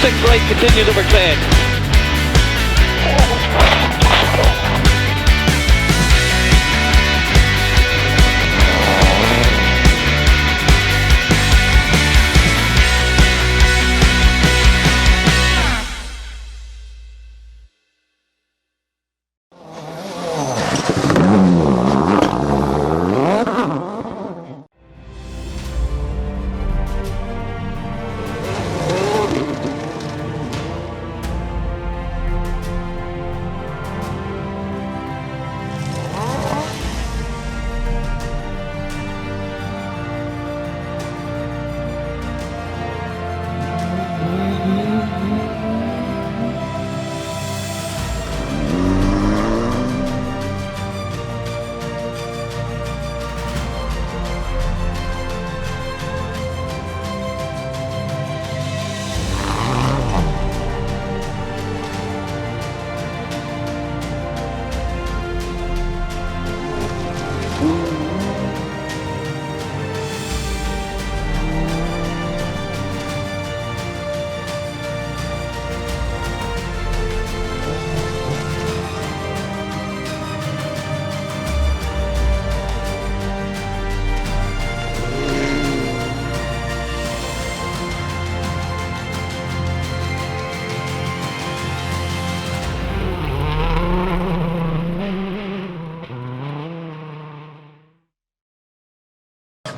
sixth race continues over cleared.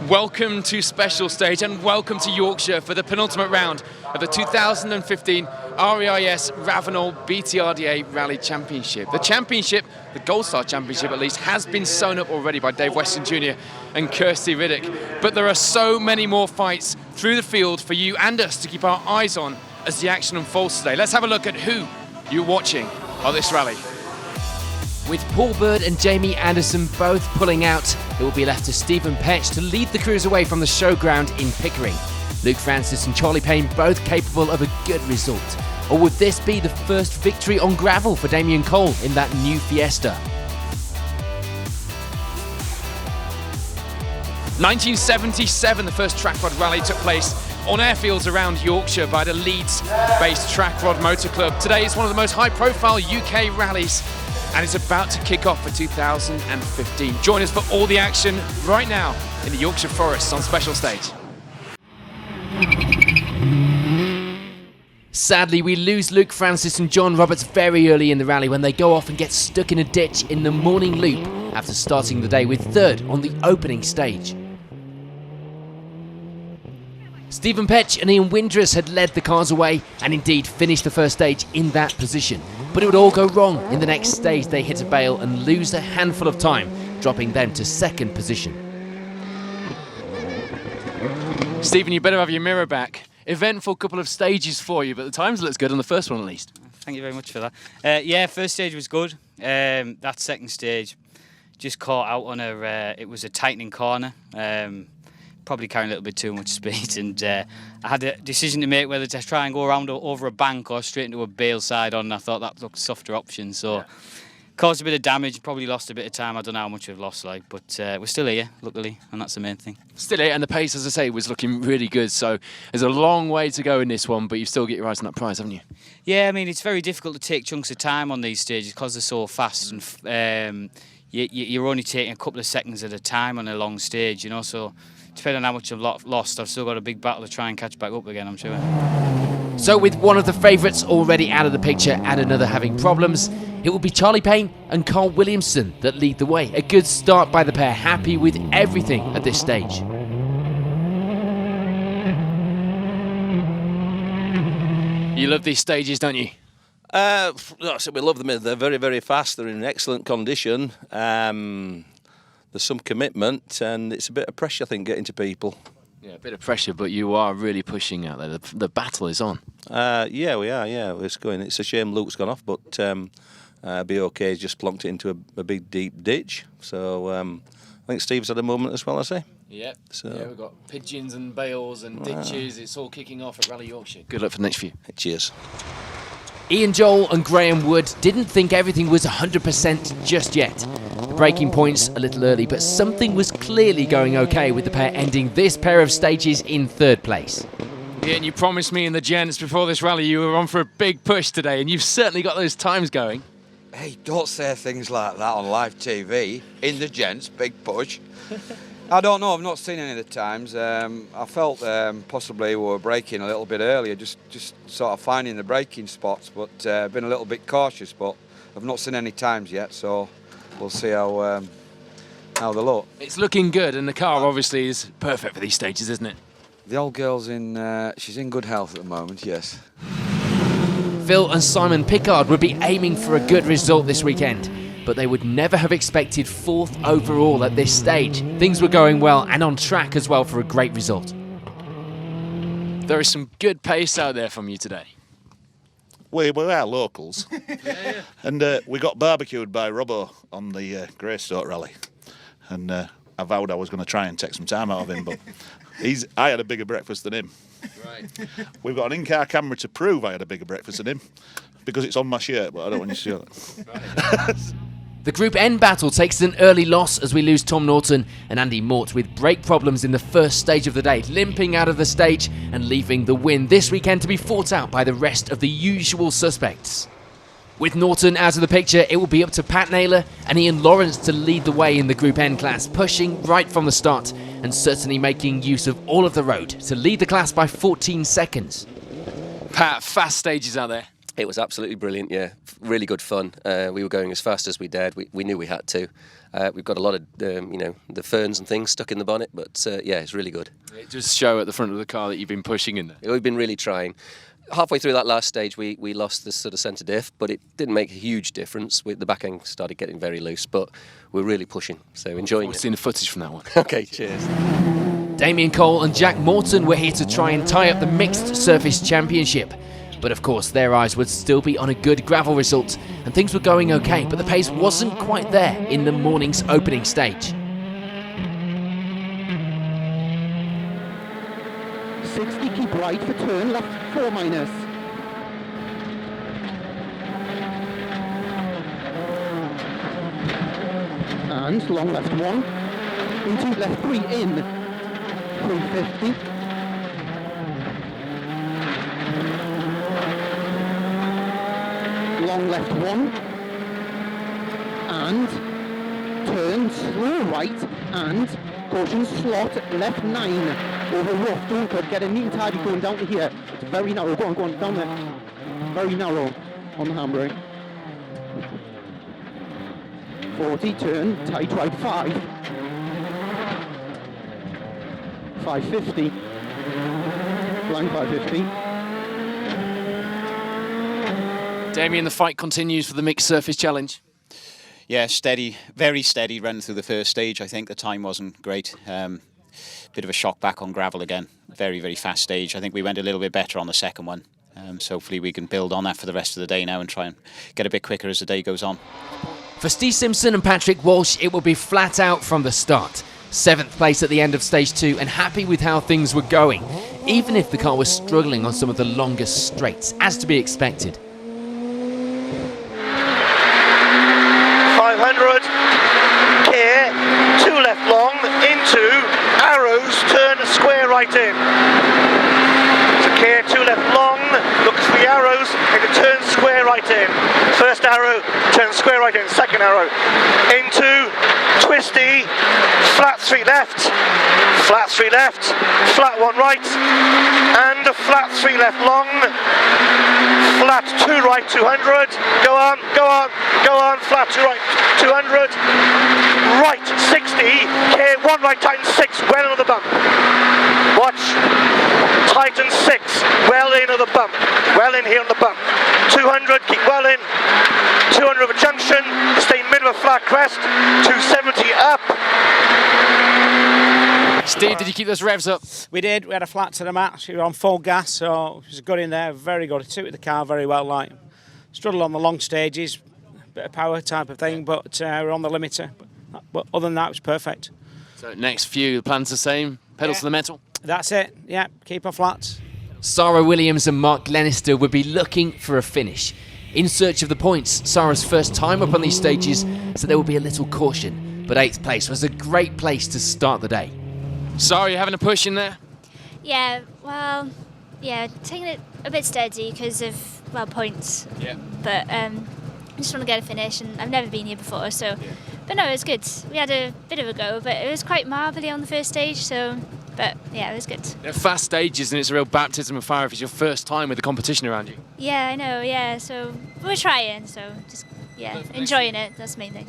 Welcome to Special Stage and welcome to Yorkshire for the penultimate round of the 2015 REIS Ravenel BTRDA Rally Championship. The championship, the Gold Star Championship at least, has been sewn up already by Dave Weston Jr. and Kirsty Riddick. But there are so many more fights through the field for you and us to keep our eyes on as the action unfolds today. Let's have a look at who you're watching on this rally. With Paul Bird and Jamie Anderson both pulling out, it will be left to Stephen Petch to lead the crews away from the showground in Pickering. Luke Francis and Charlie Payne both capable of a good result. Or would this be the first victory on gravel for Damien Cole in that new Fiesta? 1977, the first Trackrod rally took place on airfields around Yorkshire by the Leeds-based Trackrod Motor Club. Today is one of the most high-profile UK rallies, and it's about to kick off for 2015. Join us for all the action right now in the Yorkshire Forests on Special Stage. Sadly, we lose Luke Francis and John Roberts very early in the rally when they go off and get stuck in a ditch in the morning loop after starting the day with third on the opening stage. Stephen Petch and Ian Windrus had led the cars away and indeed finished the first stage in that position. But it would all go wrong in the next stage. They hit a bail and lose a handful of time, dropping them to second position. Stephen, you better have your mirror back. Eventful couple of stages for you, but the times looks good on the first one at least. Thank you very much for that. Yeah, first stage was good. That second stage just caught out on it was a tightening corner. Probably carrying a little bit too much speed, and I had a decision to make whether to try and go around over a bank or straight into a bale side on. I thought that looked a softer option, so caused a bit of damage, probably lost a bit of time. I don't know how much we've lost, but we're still here, luckily, and that's the main thing. Still here, and the pace, as I say, was looking really good, so there's a long way to go in this one, but you've still got your eyes on that prize, haven't you? Yeah, I mean, it's very difficult to take chunks of time on these stages because they're so fast, and you're only taking a couple of seconds at a time on a long stage, you know, so depending on how much I've lost, I've still got a big battle to try and catch back up again, I'm sure. So with one of the favourites already out of the picture and another having problems, it will be Charlie Payne and Carl Williamson that lead the way. A good start by the pair, happy with everything at this stage. You love these stages, don't you? We love them. They're very, very fast. They're in excellent condition. There's some commitment, and it's a bit of pressure, I think, getting to people. Yeah, a bit of pressure, but you are really pushing out there. The battle is on. Yeah, we are. Yeah, it's going. It's a shame Luke's gone off, but be okay. He's just plonked it into a big, deep ditch. So I think Steve's had a moment as well, I say. Yeah. So yeah, we've got pigeons and bales and ditches. It's all kicking off at Rally Yorkshire. Good luck for the next few. Cheers. Ian Joel and Graham Wood didn't think everything was 100% just yet. Breaking points a little early, but something was clearly going okay with the pair ending this pair of stages in third place. Yeah, and you promised me in the gents before this rally you were on for a big push today, and you've certainly got those times going. Hey, don't say things like that on live TV. In the gents, big push. I don't know, I've not seen any of the times. I felt possibly we were braking a little bit earlier, just sort of finding the braking spots, but been a little bit cautious, but I've not seen any times yet, so we'll see how they look. It's looking good, and the car obviously is perfect for these stages, isn't it? The old girl's she's in good health at the moment, yes. Phil and Simon Pickard would be aiming for a good result this weekend, but they would never have expected 4th overall at this stage. Things were going well and on track as well for a great result. There is some good pace out there from you today. We are locals. And we got barbecued by Robbo on the Greystoke Rally. And I vowed I was going to try and take some time out of him, but I had a bigger breakfast than him. Right. We've got an in-car camera to prove I had a bigger breakfast than him, because it's on my shirt, but I don't want you to see it. The Group N battle takes an early loss as we lose Tom Norton and Andy Mort with brake problems in the first stage of the day, limping out of the stage and leaving the win this weekend to be fought out by the rest of the usual suspects. With Norton out of the picture, it will be up to Pat Naylor and Ian Lawrence to lead the way in the Group N class, pushing right from the start and certainly making use of all of the road to lead the class by 14 seconds. Pat, fast stages out there. It was absolutely brilliant, yeah. Really good fun. We were going as fast as we dared. We knew we had to. We've got a lot of, the ferns and things stuck in the bonnet, but yeah, it's really good. It does show at the front of the car that you've been pushing in there. We've been really trying. Halfway through that last stage, we lost the sort of centre diff, but it didn't make a huge difference. The back end started getting very loose, but we're really pushing, so enjoying We've it. seen the footage from that one. Okay, cheers. Damien Cole and Jack Morton were here to try and tie up the Mixed Surface Championship. But of course, their eyes would still be on a good gravel result, and things were going okay, but the pace wasn't quite there in the morning's opening stage. 60, keep right for turn, left 4 minus. And long left 1, into left 3 in, 350. Long left 1, and turn slow right, and caution slot left 9 over rough. Don't get a neat and tidy going down to here. It's very narrow. Go on down there. Very narrow on the handbrake. 40, turn tight right 5. 550. Line 550. Damien, the fight continues for the Mixed Surface Challenge. Yeah, steady, very steady running through the first stage. I think the time wasn't great. Bit of a shock back on gravel again. Very, very fast stage. I think we went a little bit better on the second one. So hopefully we can build on that for the rest of the day now and try and get a bit quicker as the day goes on. For Steve Simpson and Patrick Walsh, it will be flat out from the start. 7th place at the end of stage 2 and happy with how things were going, even if the car was struggling on some of the longest straights, as to be expected. 500, care, 2 left long, into, arrows, turn square right in. So care, 2 left long, looks for the arrows, and it turns square right in. First arrow, turn square right in, second arrow, into, twisty, flat 3 left, flat 3 left, flat 1 right, and a flat 3 left long, flat 2 right 200, go on, flat 2 right 200, right 60, care 1 right tighten 6, well into the bump, watch, tighten 6, well in of the bump, well in here on the bump, 200, keep well in, 200 of a junction, stay middle of a flat crest, 270 up. Steve, did you keep those revs up? We did. We had a flat to the match. We were on full gas, so it was good in there. Very good. It suited the car very well. Like struggled on the long stages, bit of power type of thing, but we're on the limiter. But other than that, it was perfect. So next few, the plan's the same. Pedals to the metal. That's it. Yeah, keep our flats. Sarah Williams and Mark Glenister would be looking for a finish. In search of the points, Sarah's first time up on these stages, so there will be a little caution. But 8th place was a great place to start the day. Sarah, you having a push in there? Yeah, well, Yeah, taking it a bit steady because of, well, points. Yeah. But I just want to get a finish, and I've never been here before, so. Yeah. But no, it was good. We had a bit of a go, but it was quite marbly on the first stage, so. But yeah, it was good. They're fast stages, and it's a real baptism of fire if it's your first time with the competition around you. Yeah, I know. Yeah, so we're trying. So just enjoying it. That's the main thing.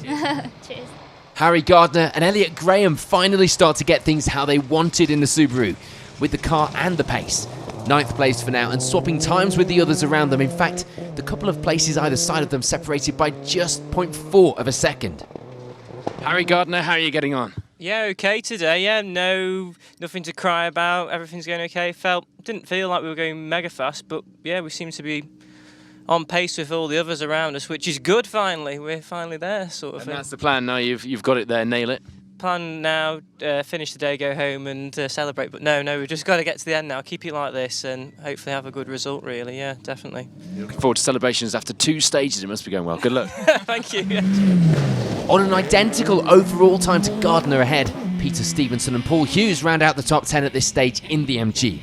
Cheers. Harry Gardner and Elliot Graham finally start to get things how they wanted in the Subaru, with the car and the pace. 9th place for now and swapping times with the others around them. In fact, the couple of places either side of them separated by just 0.4 of a second. Harry Gardner, how are you getting on? Yeah, okay today. Yeah, nothing to cry about. Everything's going okay. Didn't feel like we were going mega fast, but yeah, we seem to be on pace with all the others around us, which is good. Finally, we're finally there, sort of And thing. that's the plan now. You've got it there. Nail it. Plan now, finish the day, go home and celebrate. But no, we've just got to get to the end now. Keep it like this and hopefully have a good result. Really, yeah, definitely. Looking forward to celebrations after 2 stages. It must be going well. Good luck. Thank you. On an identical overall time to Gardner ahead, Peter Stevenson and Paul Hughes round out the top 10 at this stage in the MG.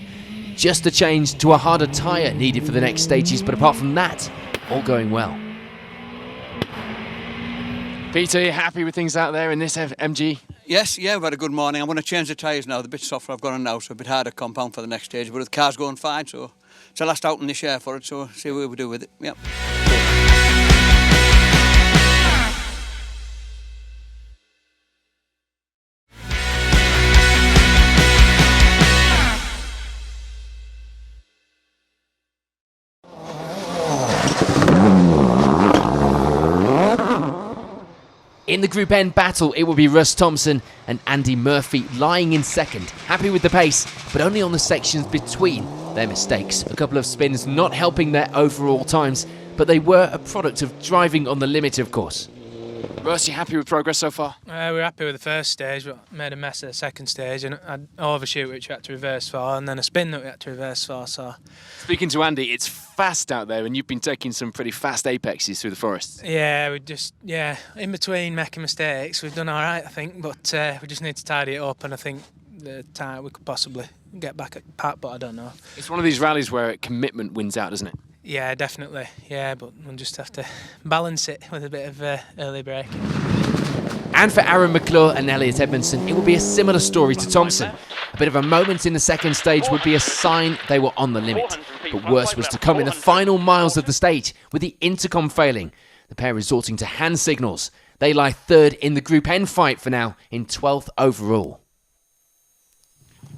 Just a change to a harder tyre needed for the next stages, but apart from that, all going well. Peter, you happy with things out there in this MG? Yes, yeah, we've had a good morning. I'm going to change the tyres now. They're a bit softer I've got on now, so a bit harder compound for the next stage. But the car's going fine, so it's the last outing this year for it, so see what we do with it. Yep. In the Group N battle, it will be Russ Thompson and Andy Murphy lying in second, happy with the pace, but only on the sections between their mistakes. A couple of spins not helping their overall times, but they were a product of driving on the limit, of course. Russ, you happy with progress so far? We're happy with the first stage, but made a mess of the second stage, and an overshoot which we had to reverse for, and then a spin that we had to reverse for. So, speaking to Andy, it's fast out there, and you've been taking some pretty fast apexes through the forest. Yeah, in between making mistakes, we've done all right, I think, but we just need to tidy it up, and I think the time we could possibly get back at Pat, but I don't know. It's one of these rallies where commitment wins out, doesn't it? Yeah, definitely. Yeah, but we'll just have to balance it with a bit of early break. And for Aaron McClure and Elliot Edmondson, it will be a similar story to Thompson. A bit of a moment in the second stage would be a sign they were on the limit. But worse was to come in the final miles of the stage, with the intercom failing. The pair resorting to hand signals. They lie third in the Group N fight for now, in 12th overall.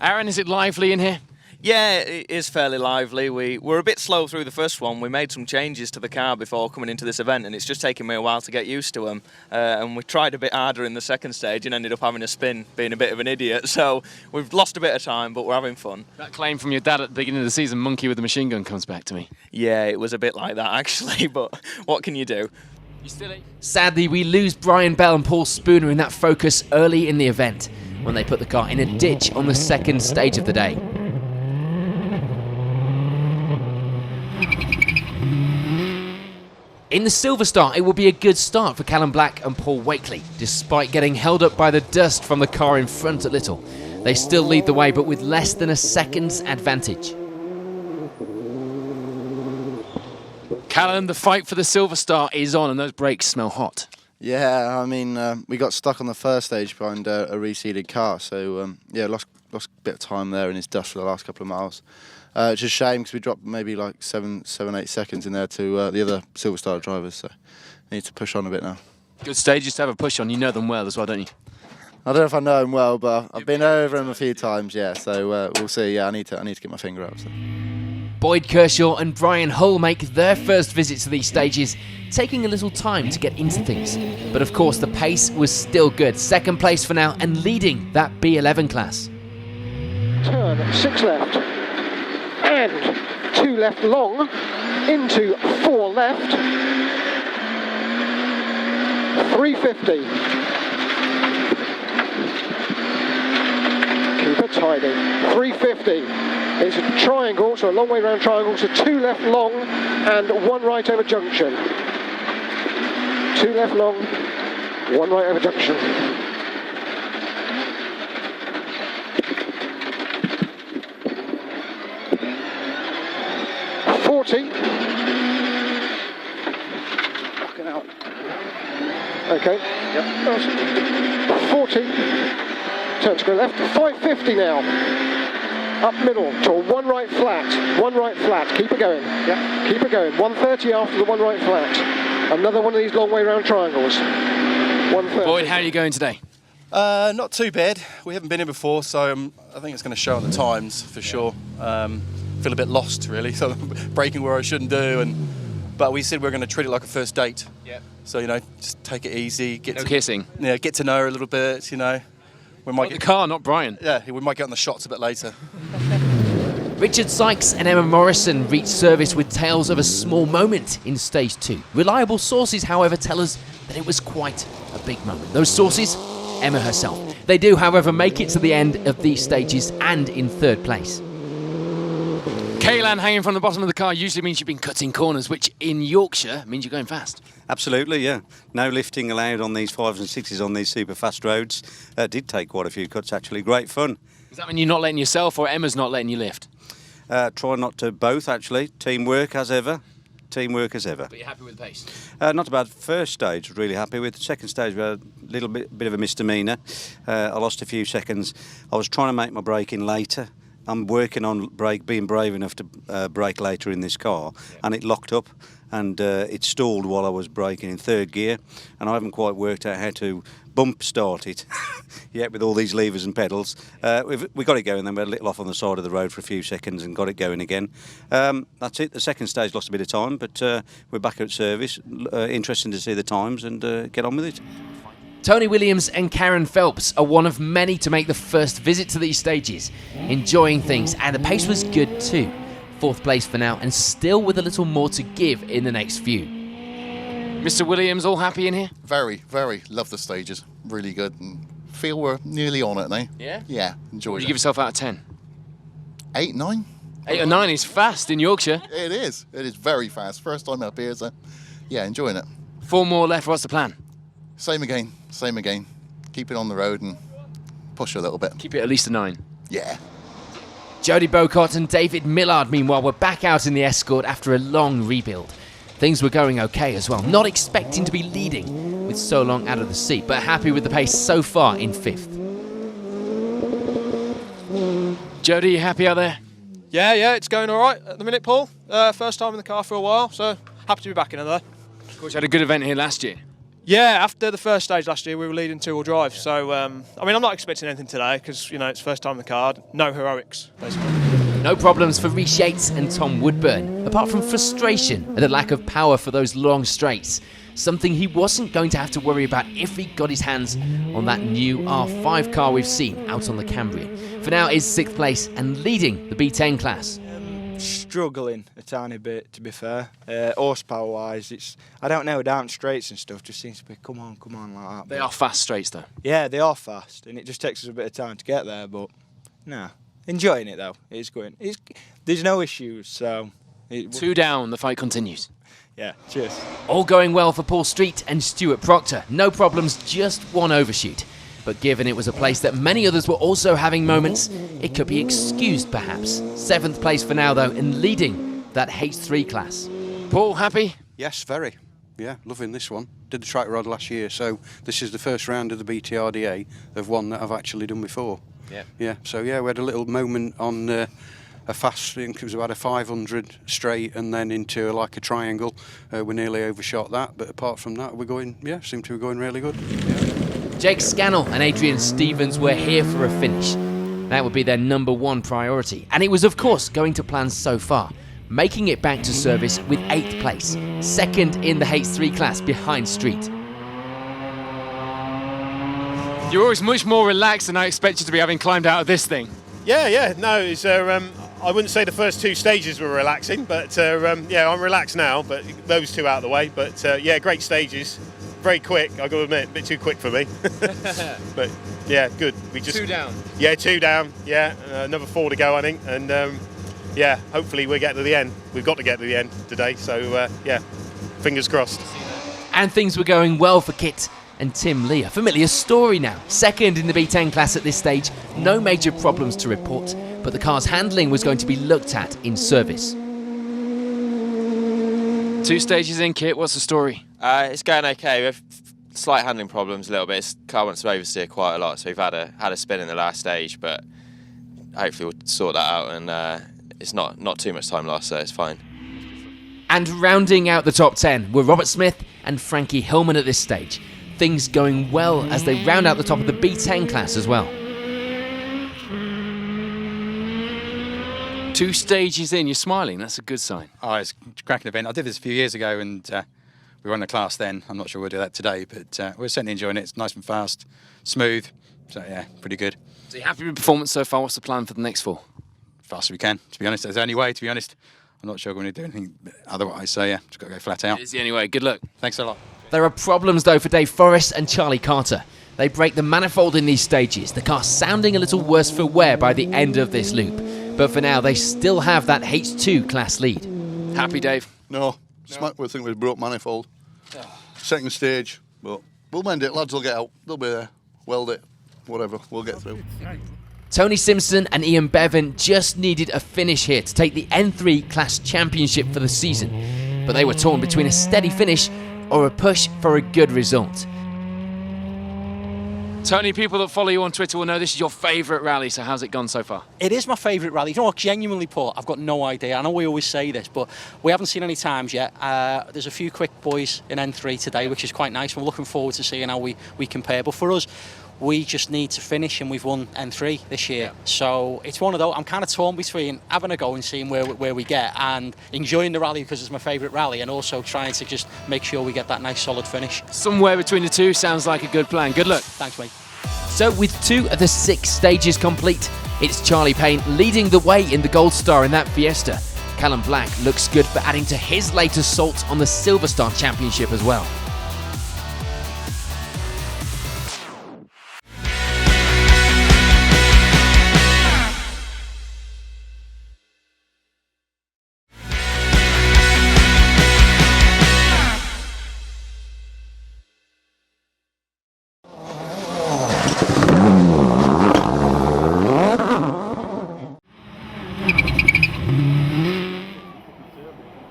Aaron, is it lively in here? Yeah, it is fairly lively. We were a bit slow through the first one. We made some changes to the car before coming into this event, and it's just taken me a while to get used to them. And we tried a bit harder in the second stage and ended up having a spin, being a bit of an idiot. So we've lost a bit of time, but we're having fun. That claim from your dad at the beginning of the season, monkey with a machine gun, comes back to me. Yeah, it was a bit like that, actually, but what can you do? Sadly, we lose Brian Bell and Paul Spooner in that focus early in the event, when they put the car in a ditch on the second stage of the day. In the Silver Star, it will be a good start for Callum Black and Paul Wakely, despite getting held up by the dust from the car in front at Little. They still lead the way, but with less than a second's advantage. Callum, the fight for the Silver Star is on, and those brakes smell hot. Yeah, I mean, we got stuck on the first stage behind a reseeded car, so lost a bit of time there in his dust for the last couple of miles. It's a shame because we dropped maybe like 7, 8 seconds in there to the other Silver Star drivers, so we need to push on a bit now. Good stages to have a push on. You know them well as well, don't you? I don't know if I know them well, but I've been over them a few times, yeah, so we'll see. Yeah, I need to get my finger out. So. Boyd Kershaw and Brian Hull make their first visit to these stages, taking a little time to get into things. But of course, the pace was still good. Second place for now and leading that B11 class. Turn 6 left. And 2 left long, into 4 left, 350. Keep it tidy, 350. It's a triangle, so a long way round triangle, so 2 left long and 1 right over junction. 2 left long, 1 right over junction. 40. Fucking out. Okay. Yep. 40. Turn to go left. 550 now. Up middle to a one right flat. One right flat. Keep it going. Yep. Keep it going. 130 after the one right flat. Another one of these long way round triangles. 130. Boyd, how are you going today? Not too bad. We haven't been here before, so I think it's going to show on the times for sure. Feel a bit lost really, so braking where I shouldn't do, but we said we we're going to treat it like a first date. Yeah. So just take it easy. No kissing. Yeah, get to know her a little bit. We might get the car, not Brian. Yeah, we might get on the shots a bit later. Richard Sykes and Emma Morrison reached service with tales of a small moment in Stage 2. Reliable sources, however, tell us that it was quite a big moment. Those sources, Emma herself. They do, however, make it to the end of these stages and in third place. Kaylan hanging from the bottom of the car usually means you've been cutting corners, which in Yorkshire means you're going fast. Absolutely, yeah. No lifting allowed on these 5s and 6s on these super fast roads. Did take quite a few cuts, actually. Great fun. Does that mean you're not letting yourself or Emma's not letting you lift? Try not to both, actually. Teamwork as ever. Teamwork as ever. But you're happy with the pace? Not about first stage, really happy with. The second stage, we had a little bit of a misdemeanour. I lost a few seconds. I was trying to make my brake in later. I'm working on being brave enough to brake later in this car, and it locked up and it stalled while I was braking in third gear, and I haven't quite worked out how to bump start it yet with all these levers and pedals. We got it going, then we had a little off on the side of the road for a few seconds and got it going again. That's it. The second stage lost a bit of time, but we're back at service. Interesting to see the times and get on with it. Tony Williams and Karen Phelps are one of many to make the first visit to these stages, enjoying things, and the pace was good too. Fourth place for now, and still with a little more to give in the next few. Mr. Williams, all happy in here? Very, very. Love the stages. Really good. And feel we're nearly on it now. Yeah? Yeah, enjoyed What do it. you give yourself out of 10? 8, 9. 8 or 9 is fast in Yorkshire. It is. It is very fast. First time up here, so yeah, enjoying it. 4 more left. What's the plan? Same again. Same again. Keep it on the road and push a little bit. Keep it at least a 9. Yeah. Jody Bocott and David Millard, meanwhile, were back out in the Escort after a long rebuild. Things were going okay as well, not expecting to be leading with so long out of the seat, but happy with the pace so far in 5th. Jody, you happy out there? Yeah, it's going all right at the minute, Paul. First time in the car for a while, so happy to be back in there. Of course, you had a good event here last year. Yeah, after the first stage last year, we were leading 2-wheel drive. So, I'm not expecting anything today because, it's first time in the car. No heroics, basically. No problems for Rhys Yates and Tom Woodburn, apart from frustration at the lack of power for those long straights. Something he wasn't going to have to worry about if he got his hands on that new R5 car we've seen out on the Cambrian. For now, is 6th place and leading the B10 class. Struggling a tiny bit, to be fair. Horsepower wise, I don't know, down straights and stuff just seems to be come on like that. They are fast straights though. Yeah, they are fast, and it just takes us a bit of time to get there. But no, enjoying it though. It's going. There's no issues, so 2 down. The fight continues. Yeah, cheers. All going well for Paul Street and Stuart Proctor. No problems, just one overshoot. But given it was a place that many others were also having moments, it could be excused perhaps. 7th place for now though, and leading that H3 class. Paul, happy? Yes, very. Yeah, loving this one. Did the Trackrod last year, so this is the first round of the BTRDA of one that I've actually done before. Yeah. Yeah, so yeah, we had a little moment on a fast, I think it was about a 500 straight and then into a triangle. We nearly overshot that, but apart from that, seem to be going really good. Yeah. Jake Scannell and Adrian Stevens were here for a finish. That would be their number 1 priority. And it was, of course, going to plan so far, making it back to service with 8th place, 2nd in the H3 class behind Street. You're always much more relaxed than I expected to be, having climbed out of this thing. Yeah, no, it's, I wouldn't say the first 2 stages were relaxing, but I'm relaxed now, but those 2 out of the way. But great stages. Very quick, I've got to admit, a bit too quick for me. But yeah, good. We just 2 down. Yeah, 2 down. Yeah, another 4 to go, I think. And hopefully we'll get to the end. We've got to get to the end today. So fingers crossed. And things were going well for Kit and Tim Lee. A familiar story now. 2nd in the B10 class at this stage. No major problems to report, but the car's handling was going to be looked at in service. 2 stages in, Kit, what's the story? It's going okay. We have slight handling problems a little bit. The car wants to oversteer quite a lot, so we've had a spin in the last stage, but hopefully we'll sort that out, and it's not too much time lost, so it's fine. And rounding out the top 10 were Robert Smith and Frankie Hillman at this stage. Things going well as they round out the top of the B10 class as well. 2 stages in, you're smiling, that's a good sign. Oh, it's a cracking event. I did this a few years ago and we were on the class then. I'm not sure we'll do that today, but we're certainly enjoying it. It's nice and fast, smooth, so yeah, pretty good. So you're happy with performance so far? What's the plan for the next 4? Fast as we can, to be honest. That's the only way, to be honest. I'm not sure we're going to do anything otherwise, so yeah, just got to go flat out. It is the only way, good luck. Thanks a lot. There are problems though for Dave Forrest and Charlie Carter. They break the manifold in these stages, the car sounding a little worse for wear by the end of this loop. But for now, they still have that H2 class lead. Happy, Dave? No. We think we've broke manifold. Second stage, but we'll mend it. Lads will get out. They'll be there. Weld it. Whatever. We'll get through. Tony Simpson and Ian Bevan just needed a finish here to take the N3 Class Championship for the season. But they were torn between a steady finish or a push for a good result. Tony, people that follow you on Twitter will know this is your favourite rally, so how's it gone so far? It is my favourite rally. You know what, genuinely, Paul, I've got no idea. I know we always say this, but we haven't seen any times yet. There's a few quick boys in N3 today, which is quite nice. We're looking forward to seeing how we compare. But for us, we just need to finish, and we've won N3 this year. Yeah. So it's one of those. I'm kind of torn between having a go and seeing where we get, and enjoying the rally because it's my favourite rally, and also trying to just make sure we get that nice solid finish. Somewhere between the two sounds like a good plan. Good luck. Thanks, mate. So with 2 of the 6 stages complete, it's Charlie Payne leading the way in the Gold Star in that Fiesta. Callum Black looks good for adding to his latest salt on the Silver Star Championship as well.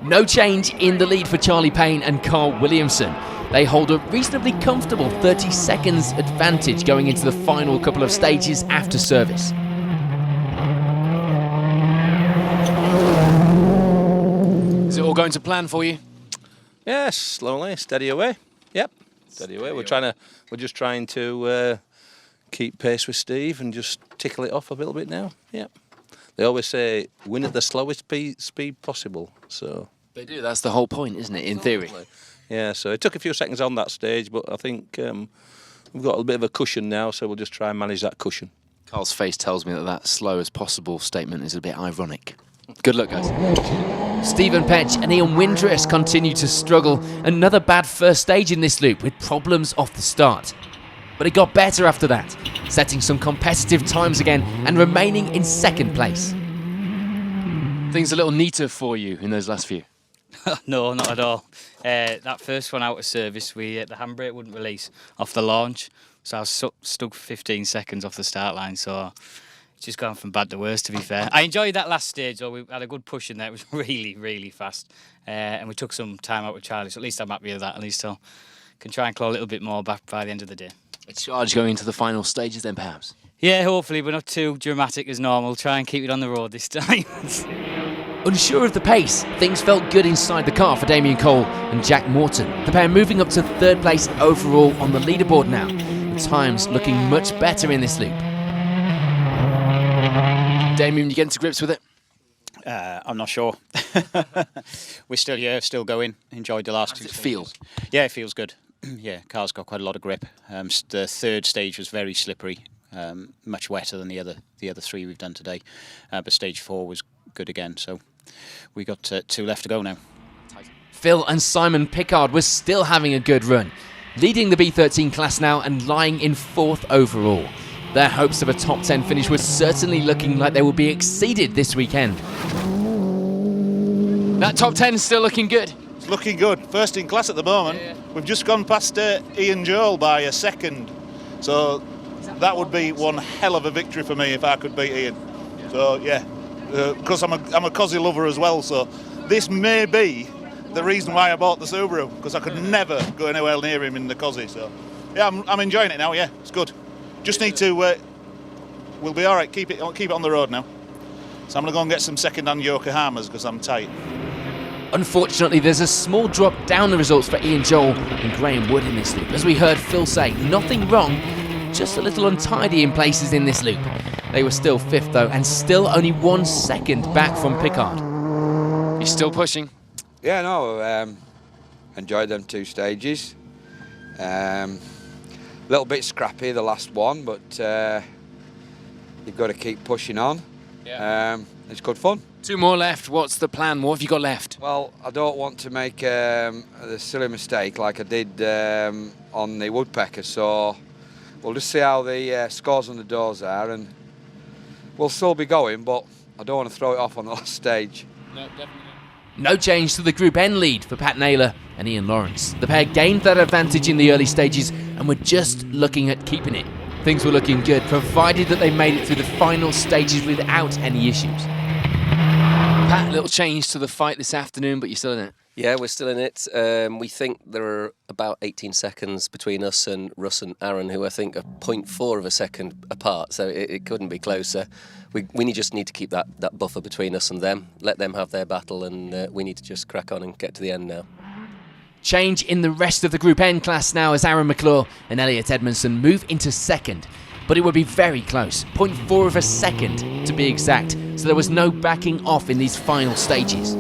No change in the lead for Charlie Payne and Carl Williamson. They hold a reasonably comfortable 30 seconds advantage going into the final couple of stages after service. Is it all going to plan for you? Yes, slowly, steady away. Yep, steady away. We're just trying to keep pace with Steve and just tickle it off a little bit now. Yep. They always say win at the slowest speed possible. So they do. That's the whole point, isn't it? In theory. Yeah. So it took a few seconds on that stage, but I think we've got a bit of a cushion now, so we'll just try and manage that cushion. Carl's face tells me that slow as possible statement is a bit ironic. Good luck, guys. Stephen Petch and Ian Windress continue to struggle. Another bad first stage in this loop with problems off the start. But it got better after that, setting some competitive times again and remaining in second place. Things a little neater for you in those last few. No, not at all. That first one out of service, the handbrake wouldn't release off the launch, so I was stuck for 15 seconds off the start line, so it's just gone from bad to worse, to be fair. I enjoyed that last stage, though. We had a good push in there. It was really, really fast, and we took some time out with Charlie, so at least I'm happy with that. At least I can try and claw a little bit more back by the end of the day. A charge going into the final stages then, perhaps? Yeah, hopefully, but not too dramatic as normal. Try and keep it on the road this time. Unsure of the pace, things felt good inside the car for Damien Cole and Jack Morton. The pair moving up to third place overall on the leaderboard now, with times looking much better in this loop. Damien, you getting to grips with it? I'm not sure. We're still here, still going. Enjoyed the last 2 stages. Feel? Yeah, it feels good. Yeah, car's got quite a lot of grip. The third stage was very slippery, much wetter than the other 3 we've done today. But stage 4 was good again, so we got 2 left to go now. Phil and Simon Pickard were still having a good run, leading the B13 class now and lying in 4th overall. Their hopes of a top 10 finish were certainly looking like they would be exceeded this weekend. That top 10 is still looking good. It's looking good. First in class at the moment. Yeah. We've just gone past Ian Joel by a second. So that would be one hell of a victory for me if I could beat Ian. Yeah. So yeah, because I'm a Cosy lover as well. So this may be the reason why I bought the Subaru, because I could never go anywhere near him in the Cosy. So, yeah, I'm enjoying it now. Yeah, it's good. Just need to. We'll be all right. Keep it on the road now. So I'm going to go and get some second-hand Yokohamas because I'm tight. Unfortunately, there's a small drop down the results for Ian Joel and Graham Wood in this loop. As we heard Phil say, nothing wrong, just a little untidy in places in this loop. They were still 5th though, and still only 1 second back from Pickard. He's still pushing. Yeah, no, enjoyed them 2 stages. Little bit scrappy the last one, but you've got to keep pushing on. Yeah. It's good fun. 2 more left. What's the plan? What have you got left? Well, I don't want to make the silly mistake like I did on the Woodpecker, so we'll just see how the scores on the doors are, and we'll still be going, but I don't want to throw it off on the last stage. No, definitely not. No change to the Group N lead for Pat Naylor and Ian Lawrence. The pair gained that advantage in the early stages and were just looking at keeping it. Things were looking good, provided that they made it through the final stages without any issues. Pat, little change to the fight this afternoon, but you're still in it. Yeah, we're still in it. We think there are about 18 seconds between us and Russ and Aaron, who I think are 0.4 of a second apart, so it couldn't be closer. We just need to keep that buffer between us and them, let them have their battle, and we need to just crack on and get to the end now. Change in the rest of the Group N class now as Aaron McClure and Elliot Edmondson move into 2nd. But it would be very close, 0.4 of a second to be exact, so there was no backing off in these final stages.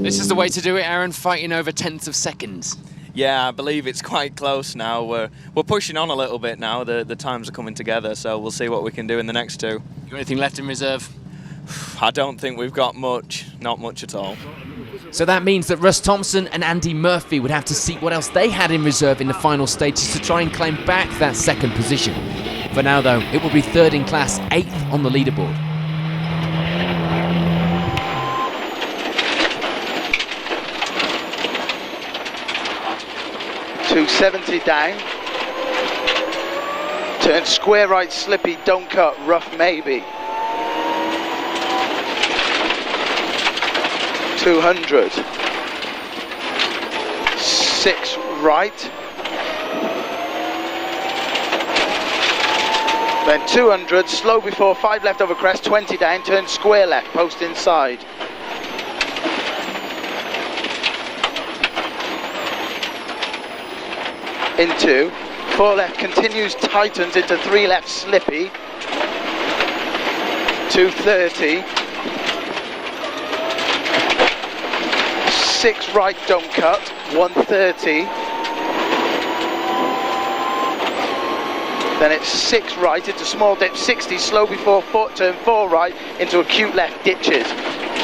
This is the way to do it, Aaron, fighting over tenths of seconds. Yeah, I believe it's quite close now. We're pushing on a little bit now. The times are coming together, so we'll see what we can do in the next 2. You got anything left in reserve? I don't think we've got much, not much at all. So that means that Russ Thompson and Andy Murphy would have to see what else they had in reserve in the final stages to try and claim back that 2nd position. For now though, it will be 3rd in class, 8th on the leaderboard. .270 down. Turn square right, slippy, don't cut, rough maybe. 200. 6 right. Then 200, slow before, 5 left over crest, 20 down, turn square left, post inside. Into 4 left, continues, tightens into 3 left, slippy. 230. 6 right, don't cut, 130. Then it's 6 right into small dip, 60, slow before foot, turn 4 right into acute left, ditches.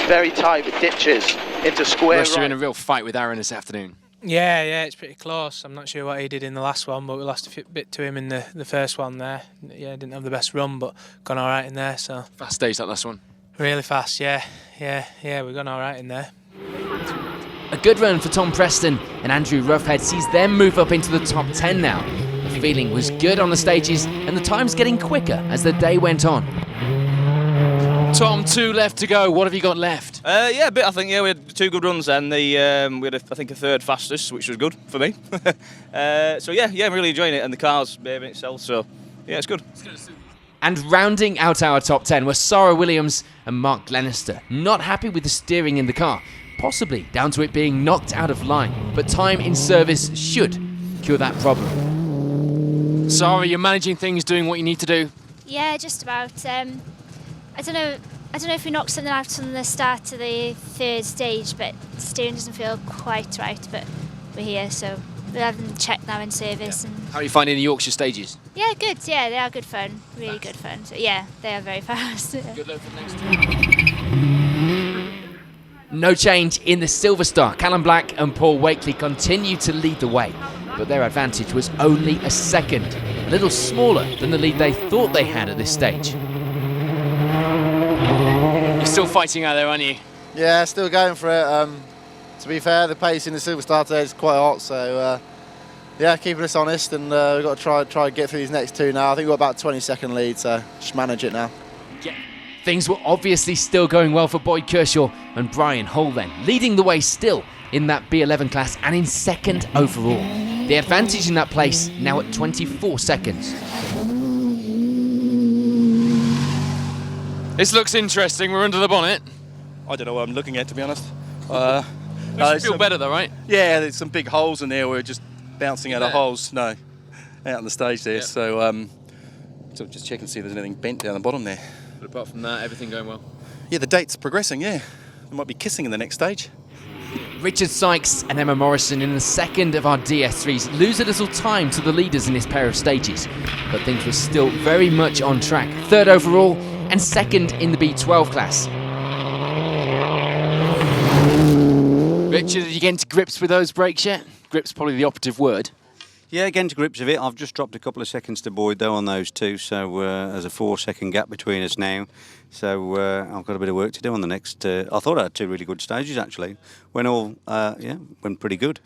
Very tight with ditches into square Russ, right. you're in a real fight with Aaron this afternoon. Yeah, it's pretty close. I'm not sure what he did in the last one, but we lost a bit to him in the first one there. Yeah, didn't have the best run, but gone all right in there. So fast stage that last one. Really fast, yeah, we've gone all right in there. A good run for Tom Preston, and Andrew Roughhead sees them move up into the top 10 now. The feeling was good on the stages, and the time's getting quicker as the day went on. Tom, 2 left to go. What have you got left? Yeah, a bit. I think we had 2 good runs, and we had I think a 3rd fastest, which was good for me. So yeah, I'm really enjoying it, and the car's behaving itself. So yeah, it's good. And rounding out our top 10 were Sarah Williams and Mark Glenister. Not happy with the steering in the car, possibly down to it being knocked out of line, but time in service should cure that problem. Sarah, you're managing things, doing what you need to do. Yeah, just about. I don't know if we knocked something out on the start of the 3rd stage, but the steering doesn't feel quite right, but we're here, so we'll have them checked now in service. Yeah. And how are you finding the Yorkshire stages? Yeah, good. Yeah, they are good fun. Really good fun. So, yeah, they are very fast. Good luck for next time. No change in the Silver Star. Callum Black and Paul Wakely continue to lead the way, but their advantage was only a second, a little smaller than the lead they thought they had at this stage. You're still fighting out there, aren't you? Yeah, still going for it. To be fair, the pace in the Silver Star today is quite hot, so yeah, keeping us honest, and we've got to try and get through these next 2 now. I think we've got about 20-second lead, so just manage it now. Yeah. Things were obviously still going well for Boyd Kershaw and Brian Hull then, leading the way still in that B11 class and in 2nd overall. The advantage in that place now at 24 seconds. This looks interesting. We're under the bonnet. I don't know what I'm looking at, to be honest. You feel better though, right? Yeah, there's some big holes in there. We're just bouncing out of holes. No, out on the stage there. So just check and see if there's anything bent down the bottom there. But apart from that, everything going well? Yeah, the date's progressing, yeah. They might be kissing in the next stage. Richard Sykes and Emma Morrison in the 2nd of our DS3s lose a little time to the leaders in this pair of stages, but things were still very much on track. 3rd overall and 2nd in the B12 class. Richard, are you getting to grips with those brakes yet? Grips probably the operative word. Yeah, getting to grips of it. I've just dropped a couple of seconds to Boyd though on those two, so there's a 4-second gap between us now. So I've got a bit of work to do on the next. I thought I had 2 really good stages actually. Went pretty good.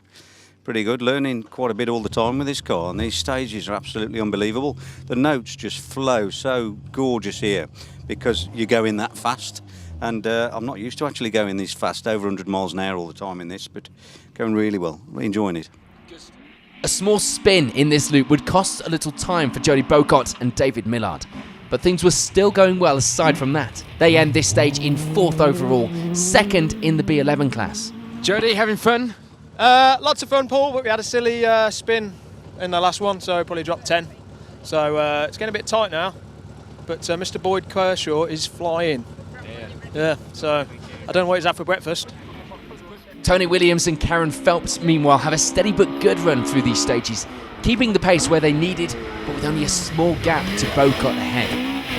Pretty good. Learning quite a bit all the time with this car, and these stages are absolutely unbelievable. The notes just flow so gorgeous here because you're going that fast. And I'm not used to actually going this fast, over 100 miles an hour all the time in this, but going really well. Enjoying it. A small spin in this loop would cost a little time for Jody Bocott and David Millard, but things were still going well aside from that. They end this stage in 4th overall, 2nd in the B11 class. Jody, having fun? Lots of fun, Paul, but we had a silly spin in the last one, so probably dropped 10. So it's getting a bit tight now, but Mr. Boyd Kershaw is flying. Yeah, so I don't know what he's had for breakfast. Tony Williams and Karen Phelps, meanwhile, have a steady but good run through these stages, keeping the pace where they needed, but with only a small gap to Bocott ahead.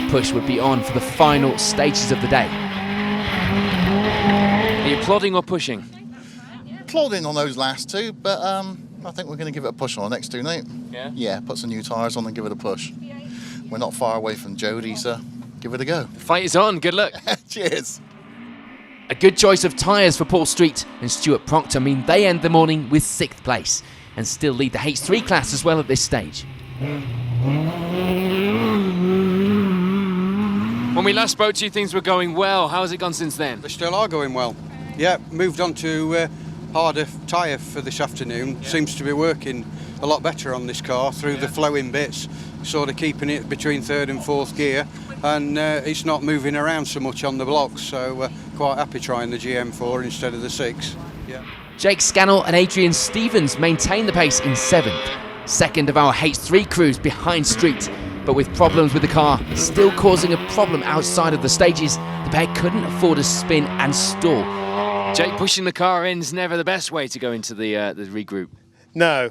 The push would be on for the final stages of the day. Are you plodding or pushing? Plodding on those last 2, but I think we're going to give it a push on the next 2, Nate. Yeah? Yeah, put some new tyres on and give it a push. We're not far away from Jody, so give it a go. The fight is on. Good luck. Cheers. A good choice of tyres for Paul Street and Stuart Proctor mean they end the morning with 6th place and still lead the H3 class as well at this stage. When we last spoke to you, things were going well. How has it gone since then? They still are going well. Yeah, moved on to harder tyre for this afternoon. Yeah. Seems to be working a lot better on this car through the flowing bits, sort of keeping it between 3rd and 4th gear, and it's not moving around so much on the blocks, so quite happy trying the GM4 instead of the 6. Yeah. Jake Scannell and Adrian Stevens maintain the pace in 7th. 2nd of our H3 crews behind Street, but with problems with the car still causing a problem outside of the stages, the pair couldn't afford a spin and stall. Jake, pushing the car in is never the best way to go into the regroup. No,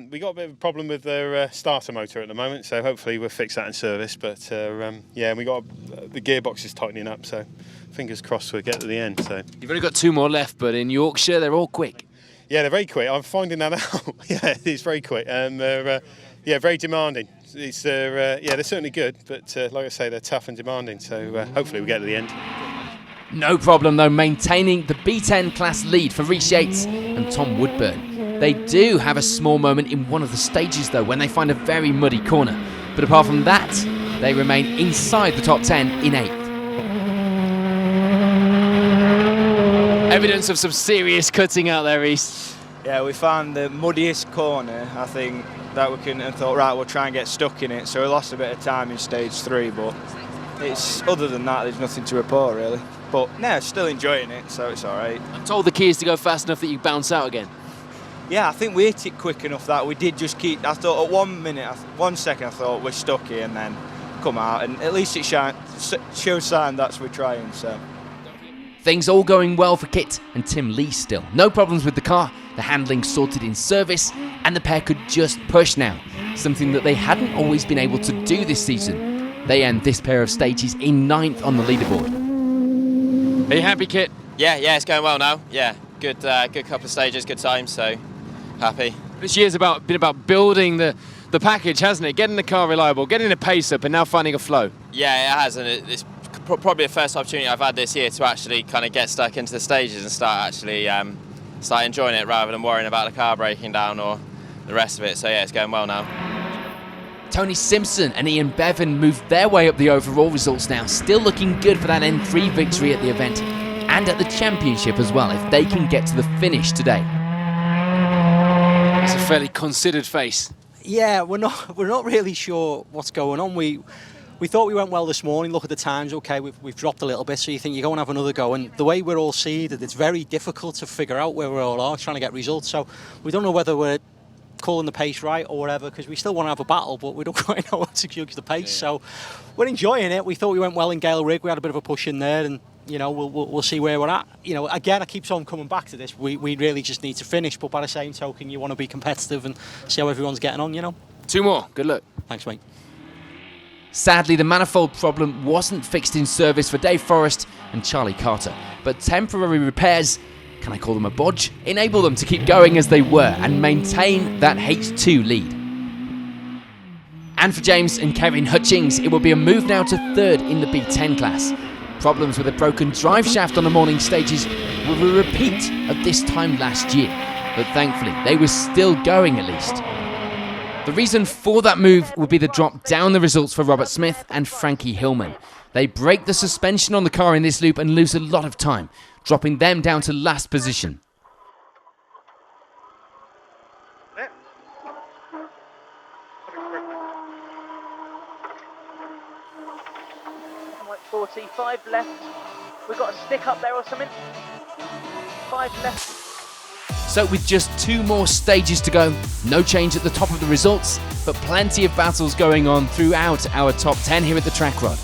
we got a bit of a problem with their starter motor at the moment, so hopefully we'll fix that in service. But yeah, we got the gearbox is tightening up, so fingers crossed we'll get to the end. So you've only got 2 more left, but in Yorkshire they're all quick. Yeah, they're very quick. I'm finding that out. Yeah, it's very quick, and they're very demanding. It's they're certainly good, but like I say, they're tough and demanding. So hopefully we get to the end. No problem though, maintaining the B10 class lead for Rhys Yates and Tom Woodburn. They do have a small moment in one of the stages though, when they find a very muddy corner. But apart from that, they remain inside the top 10 in 8th. Evidence of some serious cutting out there, Rhys. Yeah, we found the muddiest corner, I think, that we can, and thought, right, we'll try and get stuck in it. So we lost a bit of time in stage 3, but it's other than that, there's nothing to report really. But no, still enjoying it, so it's all right. I'm told the key is to go fast enough that you bounce out again. Yeah, I think we hit it quick enough that we did just keep. I thought at 1 second, I thought we're stuck here, and then come out, and at least it shows sign that's we're trying. So things all going well for Kit and Tim Lee still. No problems with the car, the handling sorted in service, and the pair could just push now, something that they hadn't always been able to do this season. They end this pair of stages in 9th on the leaderboard. Are you happy, Kit? Yeah, it's going well now. Yeah, good couple of stages, good time, so happy. This year's been about building the package, hasn't it? Getting the car reliable, getting the pace up, and now finding a flow. Yeah, it has, and it's probably the first opportunity I've had this year to actually kind of get stuck into the stages and start enjoying it rather than worrying about the car breaking down or the rest of it. So yeah, it's going well now. Tony Simpson and Ian Bevan moved their way up the overall results now, still looking good for that N3 victory at the event and at the championship as well, if they can get to the finish today. It's a fairly considered face. Yeah, we're not really sure what's going on. We thought we went well this morning. Look at the times. Okay, we've dropped a little bit, so you think you go and have another go. And the way we're all seeded, it's very difficult to figure out where we all are trying to get results. So we don't know whether we're calling the pace right or whatever, because we still want to have a battle, but we don't quite know how to judge the pace. So we're enjoying it. We thought we went well in Gale Rig. We had a bit of a push in there, and we'll see where we're at. Again, I keep on coming back to this. We really just need to finish, but by the same token, you want to be competitive and see how everyone's getting on. 2 more. Good luck. Thanks, mate. Sadly, the manifold problem wasn't fixed in service for Dave Forrest and Charlie Carter, but temporary repairs, can I call them a bodge, enable them to keep going as they were and maintain that H2 lead. And for James and Kevin Hutchings, it will be a move now to 3rd in the B10 class. Problems with a broken drive shaft on the morning stages were a repeat of this time last year, but thankfully they were still going at least. The reason for that move would be the drop down the results for Robert Smith and Frankie Hillman. They break the suspension on the car in this loop and lose a lot of time, dropping them down to last position. Like 45 left. We've got a stick up there or something. 5 left. So with just 2 more stages to go, no change at the top of the results, but plenty of battles going on throughout our top 10 here at the Trackrod.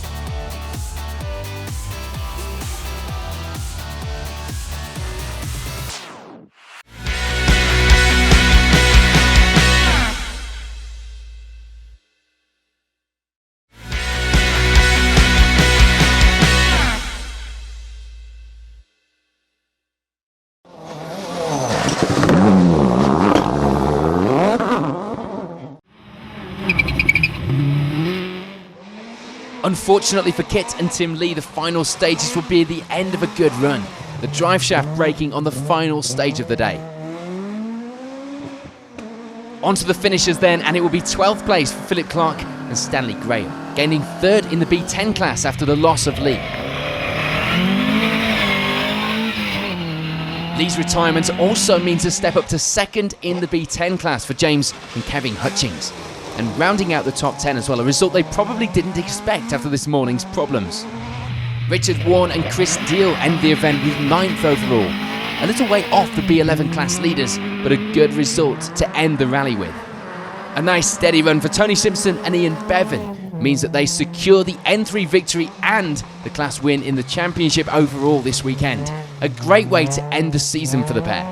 Unfortunately for Kit and Tim Lee, the final stages will be the end of a good run, the drive shaft breaking on the final stage of the day. On to the finishers then, and it will be 12th place for Philip Clark and Stanley Graham, gaining 3rd in the B10 class after the loss of Lee. Lee's retirement also means a step up to 2nd in the B10 class for James and Kevin Hutchings, and rounding out the top 10 as well, a result they probably didn't expect after this morning's problems. Richard Warren and Chris Deal end the event with 9th overall, a little way off the B11 class leaders, but a good result to end the rally with. A nice steady run for Tony Simpson and Ian Bevan means that they secure the N3 victory and the class win in the championship overall this weekend. A great way to end the season for the pair.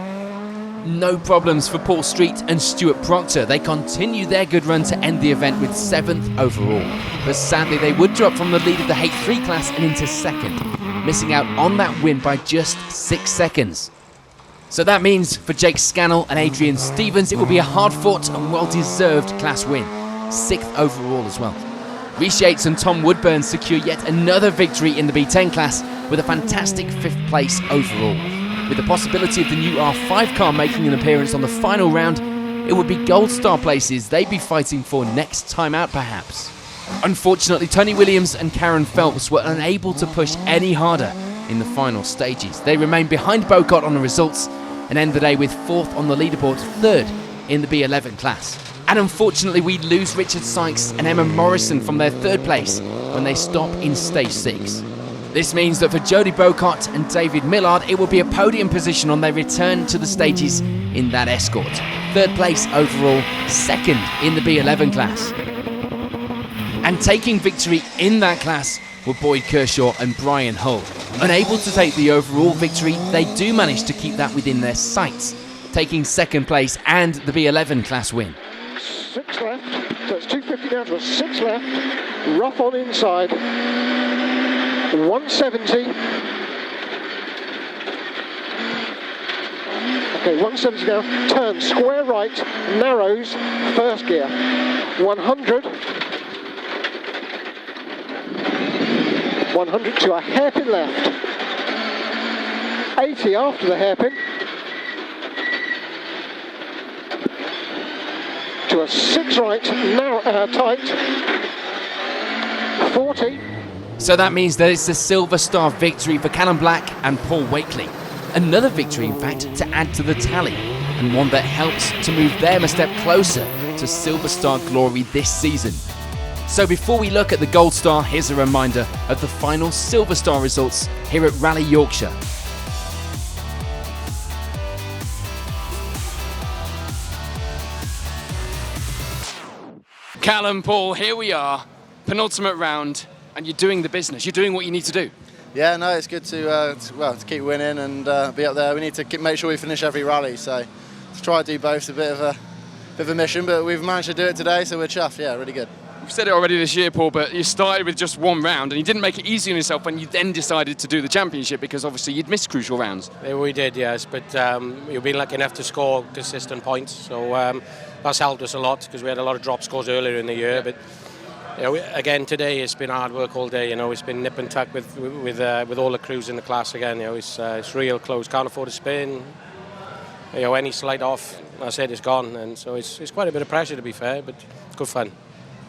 No problems for Paul Street and Stuart Proctor. They continue their good run to end the event with 7th overall. But sadly, they would drop from the lead of the H3 class and into 2nd, missing out on that win by just 6 seconds. So that means for Jake Scannell and Adrian Stevens, it will be a hard-fought and well-deserved class win. 6th overall as well. Rhys Yates and Tom Woodburn secure yet another victory in the B10 class with a fantastic 5th place overall. With the possibility of the new R5 car making an appearance on the final round, it would be Gold Star places they'd be fighting for next time out perhaps. Unfortunately, Tony Williams and Karen Phelps were unable to push any harder in the final stages. They remain behind Bocott on the results and end the day with 4th on the leaderboard, 3rd in the B11 class. And unfortunately, we lose Richard Sykes and Emma Morrison from their 3rd place when they stop in stage 6. This means that for Jody Bocott and David Millard, it will be a podium position on their return to the stages in that Escort. 3rd place overall, 2nd in the B11 class. And taking victory in that class were Boyd Kershaw and Brian Hull. Unable to take the overall victory, they do manage to keep that within their sights, taking 2nd place and the B11 class win. 6 left, so it's 250 down to a 6 left, rough on inside. 170. Okay, 170 now. Turn square right, narrows, 1st gear. 100. 100 to a hairpin left. 80 after the hairpin. To a 6 right, narrow, tight. 40. So that means that it's a Silver Star victory for Callum Black and Paul Wakely. Another victory, in fact, to add to the tally, and one that helps to move them a step closer to Silver Star glory this season. So before we look at the Gold Star, here's a reminder of the final Silver Star results here at Rally Yorkshire. Callum, Paul, here we are, penultimate round, and you're doing the business. You're doing what you need to do. Yeah, no, it's good to keep winning and be up there. We need to make sure we finish every rally, so to try to do both is a bit of a mission, but we've managed to do it today, so we're chuffed. Yeah, really good. We've said it already this year, Paul, but you started with just one round and you didn't make it easy on yourself when you then decided to do the championship because obviously you'd missed crucial rounds. Yeah, we did, yes, but you've been lucky enough to score consistent points, so that's helped us a lot because we had a lot of drop scores earlier in the year. But you know, again today it's been hard work all day. You know, it's been nip and tuck with all the crews in the class again. You know, it's real close. Can't afford to spin. You know, any slight off, I said it's gone, and so it's quite a bit of pressure to be fair, but good fun.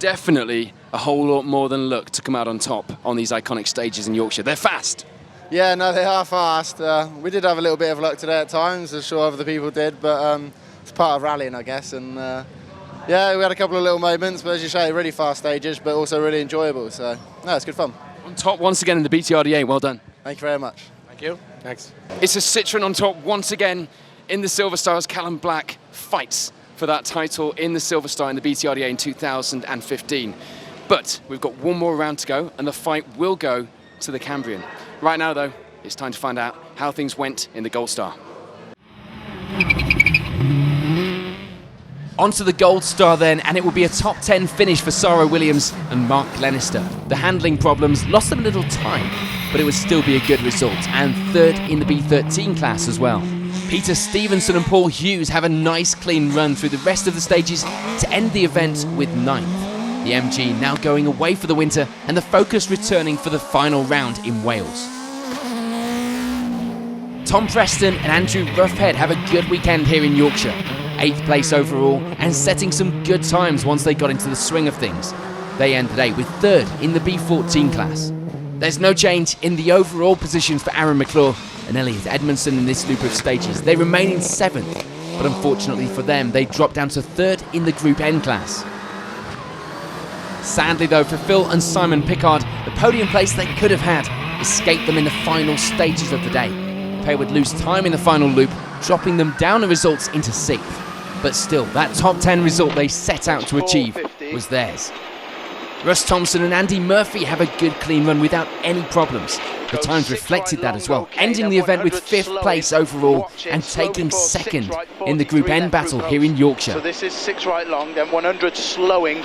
Definitely a whole lot more than luck to come out on top on these iconic stages in Yorkshire. They're fast. Yeah, no, they are fast. We did have a little bit of luck today at times, as sure other people did, but it's part of rallying, I guess. And yeah, we had a couple of little moments, but as you say, really fast stages, but also really enjoyable. So, no, it's good fun. On top once again in the BTRDA, well done. Thank you very much. Thank you. Thanks. It's a Citroen on top once again in the Silver Stars. Callum Black fights for that title in the Silver Star in the BTRDA in 2015. But we've got one more round to go, and the fight will go to the Cambrian. Right now, though, it's time to find out how things went in the Gold Star. On to the Gold Star then, and it will be a top 10 finish for Sarah Williams and Mark Glenister. The handling problems lost them a little time, but it would still be a good result, and third in the B13 class as well. Peter Stevenson and Paul Hughes have a nice clean run through the rest of the stages to end the event with 9th. The MG now going away for the winter, and the Focus returning for the final round in Wales. Tom Preston and Andrew Roughhead have a good weekend here in Yorkshire. 8th place overall and setting some good times once they got into the swing of things. They end the day with 3rd in the B14 class. There's no change in the overall positions for Aaron McClure and Elliot Edmondson in this loop of stages. They remain in 7th, but unfortunately for them, they drop down to 3rd in the Group N class. Sadly though, for Phil and Simon Pickard, the podium place they could have had escaped them in the final stages of the day. The pair would lose time in the final loop, dropping them down the results into 6th. But still, that top 10 result they set out to achieve was theirs. Russ Thompson and Andy Murphy have a good clean run without any problems. The times reflected that as well, ending the event with 5th place overall and taking 2nd in the Group N battle here in Yorkshire. So this is 6 right long, then 100 slowing,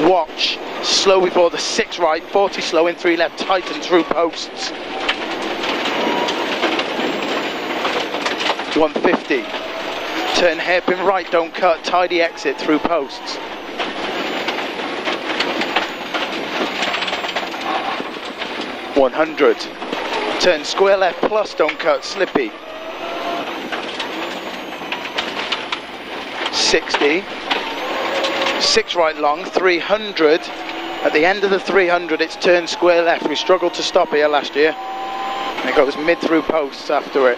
watch, slow before the 6 right, 40 slow in 3 left, tighten through posts. 150, turn hairpin right, don't cut, tidy exit through posts. 100, turn square left plus, don't cut, slippy. 60, 6 right long, 300, at the end of the 300 it's turn square left. We struggled to stop here last year, and it goes mid through posts after it.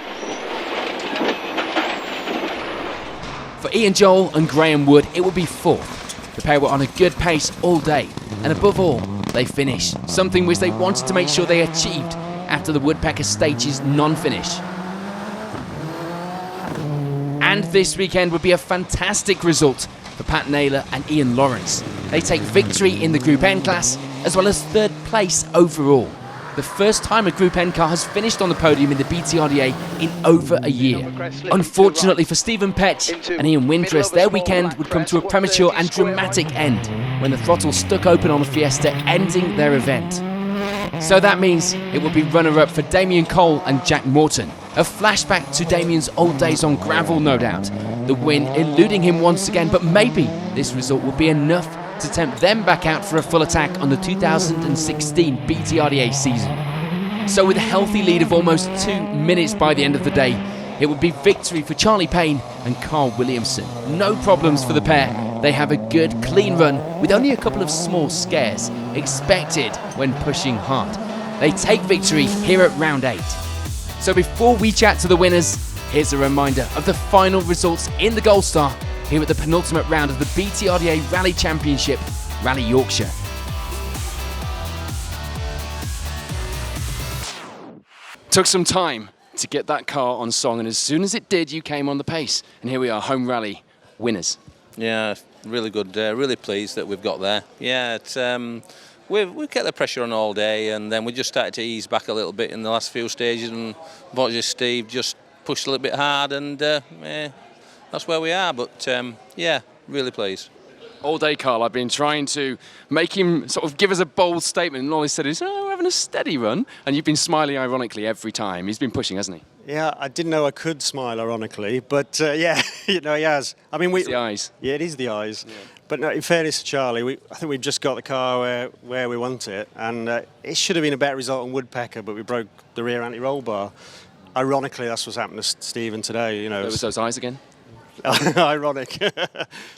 For Ian Joel and Graham Wood, it will be 4th. The pair were on a good pace all day, and above all, they finished, something which they wanted to make sure they achieved after the Woodpecker Stage's non-finish. And this weekend would be a fantastic result for Pat Naylor and Ian Lawrence. They take victory in the Group N class, as well as 3rd place overall. The first time a Group N car has finished on the podium in the BTRDA in over a year. Unfortunately for Stephen Petch and Ian Windress, their weekend would come to a premature and dramatic end when the throttle stuck open on the Fiesta, ending their event. So that means it will be runner-up for Damien Cole and Jack Morton. A flashback to Damien's old days on gravel, no doubt. The win eluding him once again, but maybe this result will be enough to tempt them back out for a full attack on the 2016 BTRDA season. So with a healthy lead of almost 2 minutes by the end of the day, it would be victory for Charlie Payne and Carl Williamson. No problems for the pair. They have a good, clean run with only a couple of small scares expected when pushing hard. they take victory here at round 8. So before we chat to the winners, here's a reminder of the final results in the Gold Star here at the penultimate round of the BTRDA Rally Championship, Rally Yorkshire. Took some time to get that car on song, and as soon as it did, you came on the pace. And here we are, home rally winners. Yeah, really good. Really pleased that we've got there. Yeah, it's, we've kept the pressure on all day, and then we just started to ease back a little bit in the last few stages, and unfortunately Steve just pushed a little bit hard, and that's where we are. But yeah, really pleased. All day, Carl, I've been trying to make him sort of give us a bold statement, and all he said is, oh, we're having a steady run, and you've been smiling ironically every time. He's been pushing, hasn't he? Yeah, I didn't know I could smile ironically, but yeah, you know, he has. I mean, it's the eyes. Yeah, it is the eyes. Yeah. But no, in fairness to Charlie, I think we've just got the car where we want it, and it should have been a better result on Woodpecker, but we broke the rear anti-roll bar. Ironically, that's what's happened to Stephen today. You know, there was those eyes again. Ironic.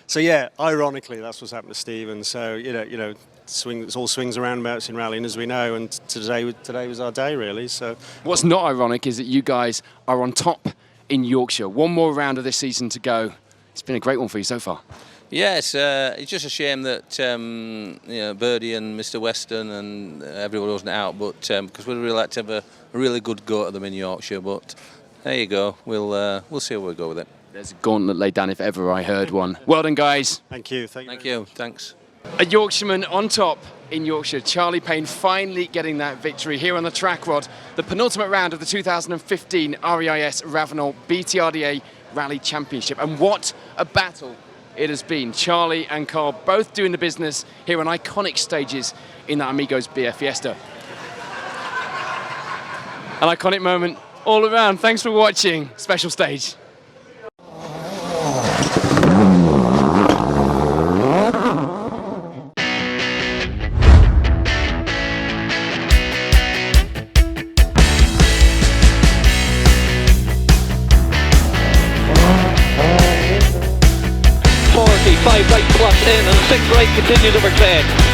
So yeah, ironically, that's what's happened to Stephen. So you know, it's all swings and roundabouts in rallying, as we know, and today was our day, really. So what's not ironic is that you guys are on top in Yorkshire. One more round of this season to go. It's been a great one for you so far. Yes, it's just a shame that you know, Birdie and Mr. Weston and everyone wasn't out, but because we'd really like to have a really good go at them in Yorkshire. But there you go. We'll see where we go with it. There's a gauntlet laid down if ever I heard one. Well done, guys. Thank you. Thank you. Thanks. A Yorkshireman on top in Yorkshire. Charlie Payne finally getting that victory here on the Trackrod, the penultimate round of the 2015 REIS Ravenel BTRDA Rally Championship. And what a battle it has been. Charlie and Carl both doing the business here on iconic stages in that Amigos Beer Fiesta. An iconic moment all around. Thanks for watching. Special stage. Right plus in and 6 right continues over 10.